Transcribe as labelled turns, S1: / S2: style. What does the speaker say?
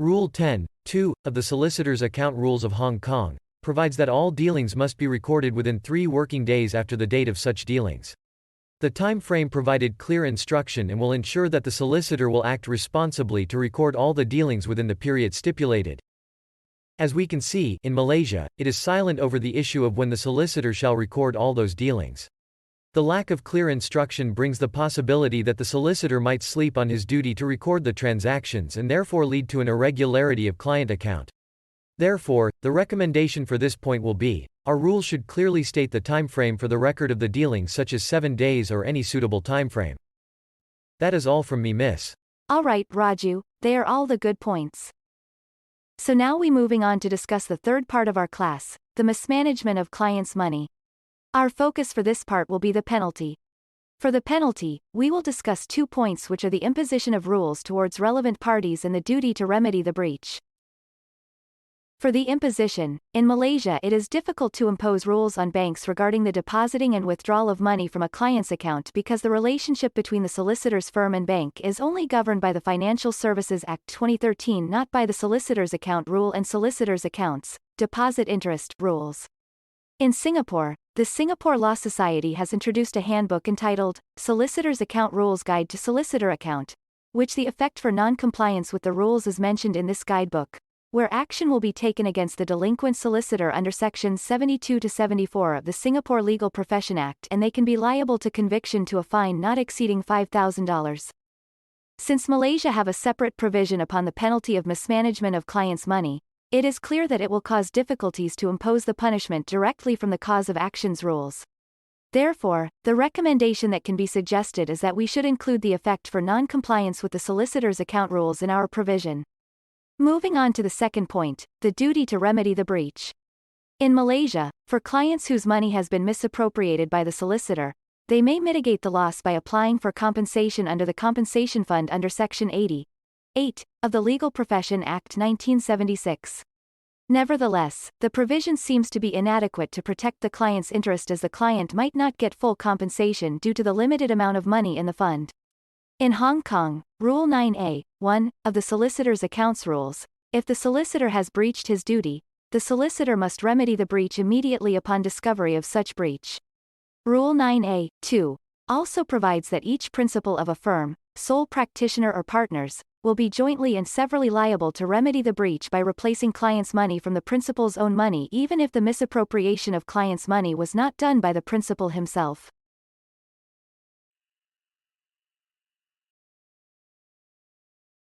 S1: Rule 10.2 of the Solicitor's Account Rules of Hong Kong provides that all dealings must be recorded within 3 working days after the date of such dealings. The time frame provided clear instruction and will ensure that the solicitor will act responsibly to record all the dealings within the period stipulated. As we can see, in Malaysia, it is silent over the issue of when the solicitor shall record all those dealings. The lack of clear instruction brings the possibility that the solicitor might sleep on his duty to record the transactions and therefore lead to an irregularity of client account. Therefore, the recommendation for this point will be, our rule should clearly state the time frame for the record of the dealings, such as 7 days or any suitable time frame. That is all from me, miss.
S2: Alright, Raju, they are all the good points. So now we moving on to discuss the third part of our class, the mismanagement of clients' money. Our focus for this part will be the penalty. For the penalty, we will discuss 2 points, which are the imposition of rules towards relevant parties and the duty to remedy the breach. For the imposition, in Malaysia it is difficult to impose rules on banks regarding the depositing and withdrawal of money from a client's account because the relationship between the solicitor's firm and bank is only governed by the Financial Services Act 2013, not by the Solicitor's Account Rule and Solicitor's Accounts, Deposit Interest, rules. In Singapore, the Singapore Law Society has introduced a handbook entitled, Solicitor's Account Rules Guide to Solicitor Account, which the effect for non-compliance with the rules is mentioned in this guidebook, where action will be taken against the delinquent solicitor under sections 72 to 74 of the Singapore Legal Profession Act, and they can be liable to conviction to a fine not exceeding $5,000. Since Malaysia have a separate provision upon the penalty of mismanagement of clients' money, it is clear that it will cause difficulties to impose the punishment directly from the cause of actions rules. Therefore, the recommendation that can be suggested is that we should include the effect for non-compliance with the solicitor's account rules in our provision. Moving on to the second point, the duty to remedy the breach. In Malaysia, for clients whose money has been misappropriated by the solicitor, they may mitigate the loss by applying for compensation under the Compensation Fund under Section 80.8 of the Legal Profession Act 1976. Nevertheless, the provision seems to be inadequate to protect the client's interest, as the client might not get full compensation due to the limited amount of money in the fund. In Hong Kong, Rule 9A.1 of the Solicitor's Accounts Rules, if the solicitor has breached his duty, the solicitor must remedy the breach immediately upon discovery of such breach. Rule 9A.2 also provides that each principal of a firm, sole practitioner or partners, will be jointly and severally liable to remedy the breach by replacing client's money from the principal's own money, even if the misappropriation of client's money was not done by the principal himself.